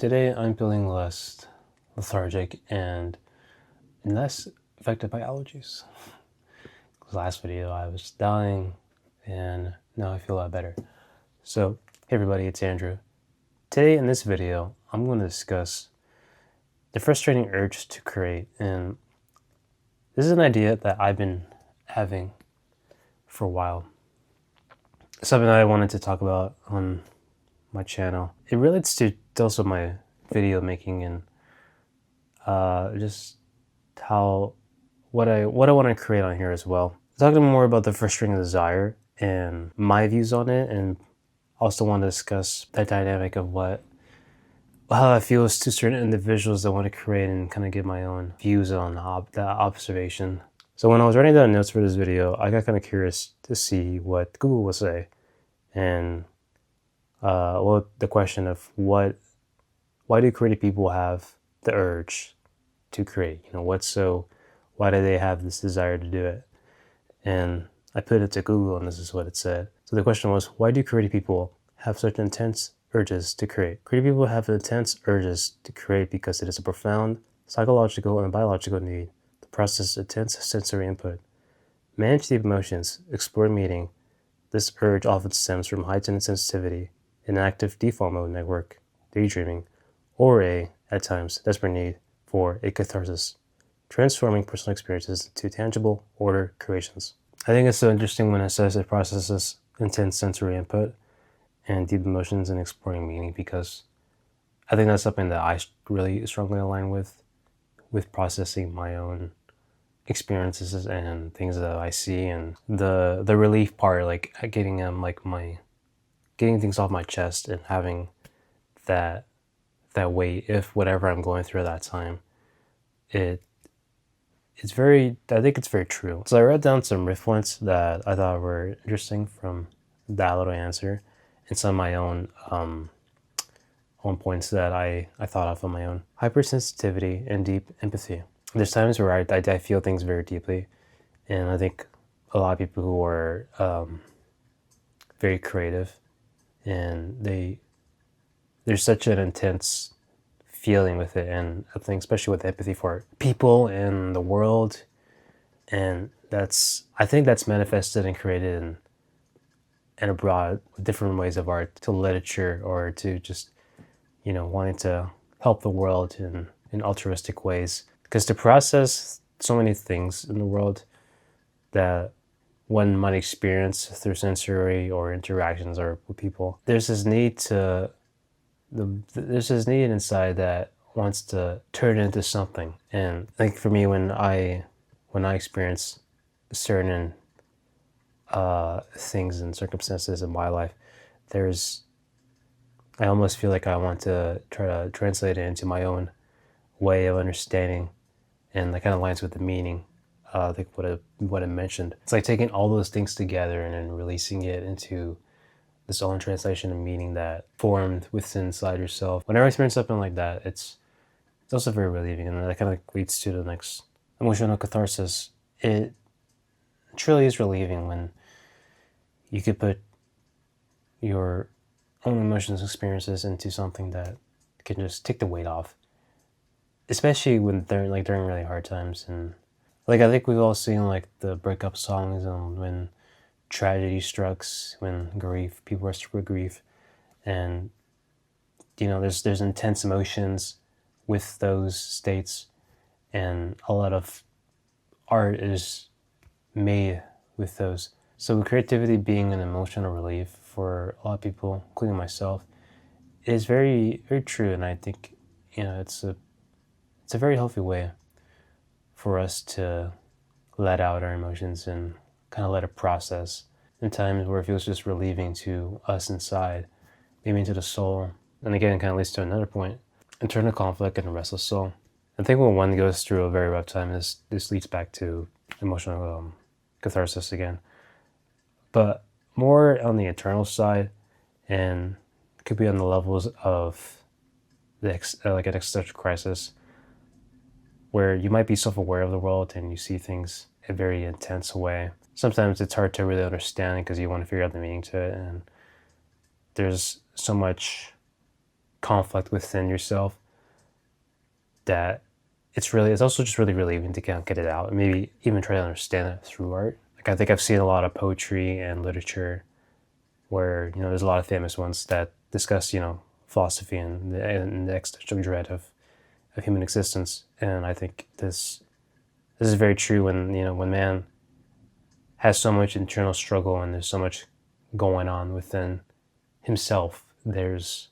Today I'm feeling less lethargic and less affected by allergies. Last video I was dying and now I feel a lot better. So, hey everybody, it's Andrew. Today in this video, I'm going to discuss the frustrating urge to create, and this is an idea that I've been having for a while. Something that I wanted to talk about on my channel. It relates to also my video making and just how what I want to create on here as well. Talking more about the frustrating desire and my views on it, and also want to discuss that dynamic of how that feels to certain individuals that want to create and kind of give my own views on that observation. So when I was writing down notes for this video, I got kind of curious to see what Google would say, and the question of why do creative people have the urge to create? Why do they have this desire to do it? And I put it to Google, and this is what it said. So the question was, why do creative people have such intense urges to create? Creative people have intense urges to create because it is a profound psychological and biological need to process intense sensory input, manage deep emotions, explore meaning. This urge often stems from heightened sensitivity, an active default mode network, daydreaming, or at times, desperate need for a catharsis, transforming personal experiences into tangible order creations. I think it's so interesting when it says it processes intense sensory input and deep emotions and exploring meaning, because I think that's something that I really strongly align with processing my own experiences and things that I see, and the relief part, like getting things off my chest and having that weight, if whatever I'm going through at that time, I think it's very true. So I wrote down some riff points that I thought were interesting from that little answer, and some of my own points that I thought of on my own. Hypersensitivity and deep empathy. There's times where I feel things very deeply, and I think a lot of people who are very creative, and there's such an intense feeling with it, and I think especially with empathy for people and the world, and I think that's manifested and created and abroad with different ways of art, to literature, or to just wanting to help the world in altruistic ways, because to process so many things in the world that one might experience through sensory or interactions or with people, there's this need inside that wants to turn it into something. And I think for me, when I experience certain things and circumstances in my life, I almost feel like I want to try to translate it into my own way of understanding, and that kind of aligns with the meaning. I think what I mentioned. It's like taking all those things together and then releasing it into this own translation of meaning that formed within inside yourself. Whenever I experience something like that, it's also very relieving, and that kind of leads to the next emotional catharsis. It truly is relieving when you could put your own emotions and experiences into something that can just take the weight off, especially when during really hard times. And I think we've all seen the breakup songs, and when tragedy strikes, when people are struck with grief, and there's intense emotions with those states, and a lot of art is made with those. So creativity being an emotional relief for a lot of people, including myself, is very, very true. And I think it's a very healthy way for us to let out our emotions and kind of let it process in times where it feels just relieving to us inside, maybe into the soul. And again, it kind of leads to another point: internal conflict and a restless soul. I think when one goes through a very rough time, this leads back to emotional catharsis again, but more on the internal side, and it could be on the levels of an existential crisis, where you might be self-aware of the world and you see things in a very intense way. Sometimes it's hard to really understand because you want to figure out the meaning to it, and there's so much conflict within yourself that it's also just really relieving to kind of get it out and maybe even try to understand it through art. Like I think I've seen a lot of poetry and literature where there's a lot of famous ones that discuss philosophy and the existential dread of human existence. And I think this is very true when man has so much internal struggle and there's so much going on within himself. There's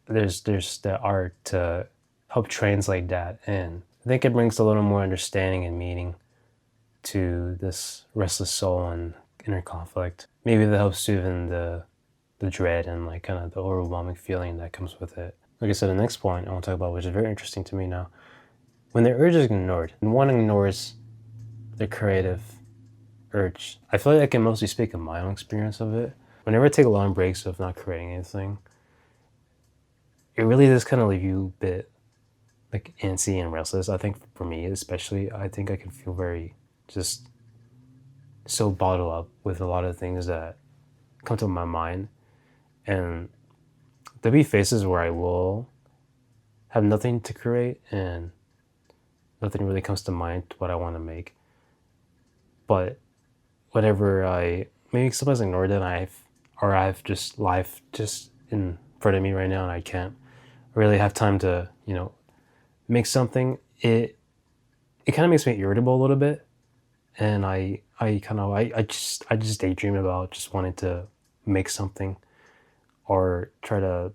the art to help translate that, and I think it brings a little more understanding and meaning to this restless soul and inner conflict. Maybe that helps soothe the dread and like kind of the overwhelming feeling that comes with it. Like I said, the next point I want to talk about, which is very interesting to me now, when the urge is ignored, and one ignores the creative urge, I feel like I can mostly speak of my own experience of it. Whenever I take long breaks of not creating anything, it really does kind of leave you a bit like antsy and restless. I think for me especially, I think I can feel very just so bottled up with a lot of things that come to my mind. And there'll be phases where I will have nothing to create and nothing really comes to mind what I want to make. But whenever I maybe sometimes ignore that I've just life just in front of me right now and I can't really have time to, make something, it kind of makes me irritable a little bit. And I just daydream about just wanting to make something or try to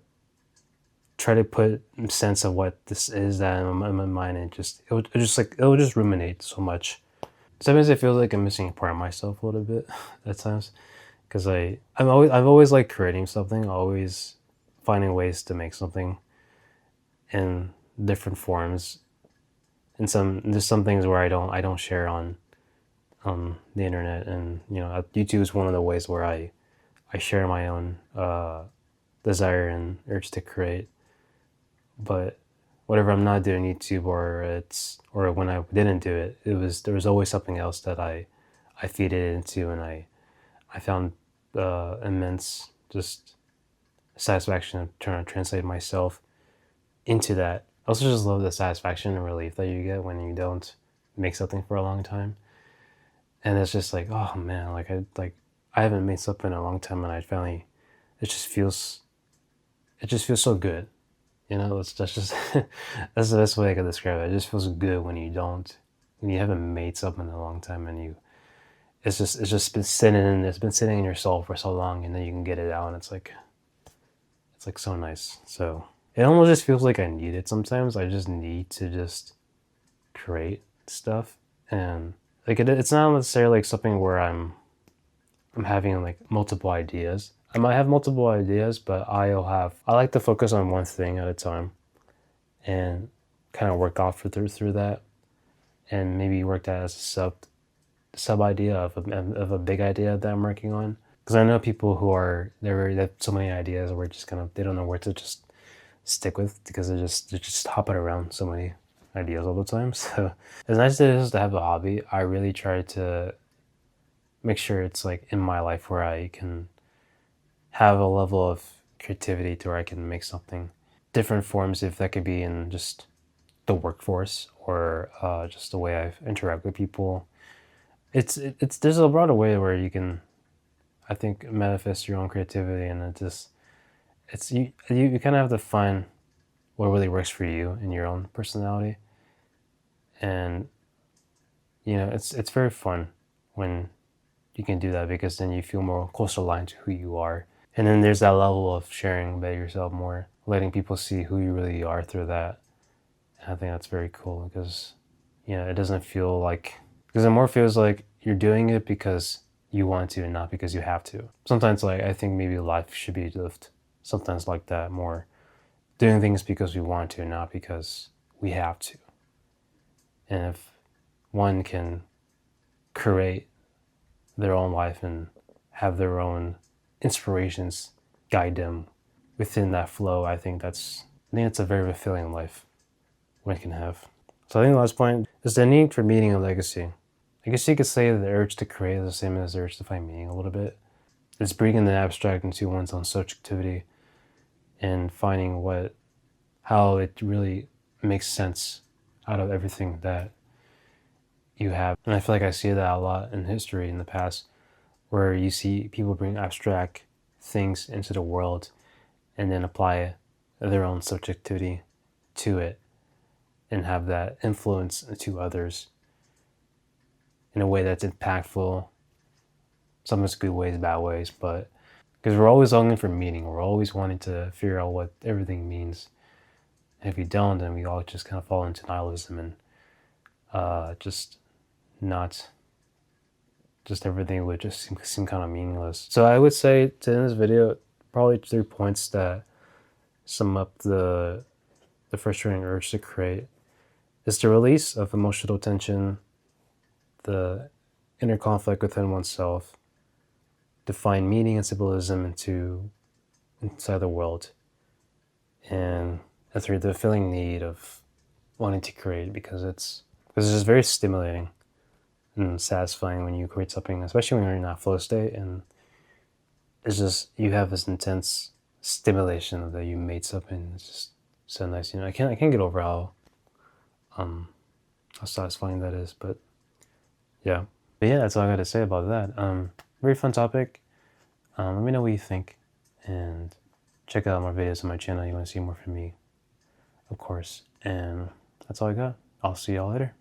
put sense of what this is that in my mind, and it'll just ruminate so much. Sometimes it feels like I'm missing a part of myself a little bit at times, because I've always liked creating something, always finding ways to make something in different forms. And there's some things where I don't share on the internet, and YouTube is one of the ways where I share my own desire and urge to create. But whatever I'm not doing YouTube, or when I didn't do it, there was always something else that I feed it into, and I found immense just satisfaction of trying to translate myself into that. I also just love the satisfaction and relief that you get when you don't make something for a long time, and it's just like, oh man, I haven't made something in a long time, and I finally, it just feels so good. That's just that's the best way I could describe it. It just feels good when you haven't made something in a long time, and it's just been sitting in your soul for so long, and then you can get it out, and it's like so nice. So it almost just feels like I need it sometimes. I just need to just create stuff, and like it's not necessarily like something where I'm having like multiple ideas. I might have multiple ideas, but I like to focus on one thing at a time and kind of work off through that, and maybe work that as a sub idea of a big idea that I'm working on. Because I know people who they have so many ideas where just kind of they don't know where to just stick with, because they're just hopping around so many ideas all the time. So as nice as it is to have a hobby, I really try to make sure it's like in my life where I can have a level of creativity to where I can make something. Different forms, if that could be in just the workforce or just the way I interact with people. There's a broader way where you can, I think, manifest your own creativity, and you kind of have to find what really works for you in your own personality. And it's very fun when you can do that, because then you feel more closer aligned to who you are. And then there's that level of sharing about yourself more, letting people see who you really are through that. And I think that's very cool, because it doesn't feel like, because it more feels like you're doing it because you want to and not because you have to. Sometimes I think maybe life should be lived sometimes like that, more doing things because we want to, not because we have to. And if one can create their own life and have their own inspirations guide them within that flow, I think it's a very fulfilling life one can have. So I think the last point is the need for meaning and legacy. I guess you could say that the urge to create is the same as the urge to find meaning a little bit. It's bringing the abstract into one's own subjectivity and finding how it really makes sense out of everything that you have. And I feel like I see that a lot in history in the past, where you see people bring abstract things into the world and then apply their own subjectivity to it and have that influence to others in a way that's impactful. Sometimes good ways, bad ways, but because we're always longing for meaning, we're always wanting to figure out what everything means. And if we don't, then we all just kind of fall into nihilism and just not, just everything would just seem kind of meaningless. So I would say to end this video, probably 3 points that sum up the frustrating urge to create is the release of emotional tension, the inner conflict within oneself, to find meaning and symbolism inside the world, and through the feeling need of wanting to create, because it's just very stimulating and satisfying when you create something, especially when you're in that flow state, and it's just you have this intense stimulation that you made something. It's just so nice, I can't get over how satisfying that is. But yeah, that's all I got to say about that. Very fun topic. Let me know what you think, and check out more videos on my channel. You want to see more from me, of course. And that's all I got. I'll see y'all later.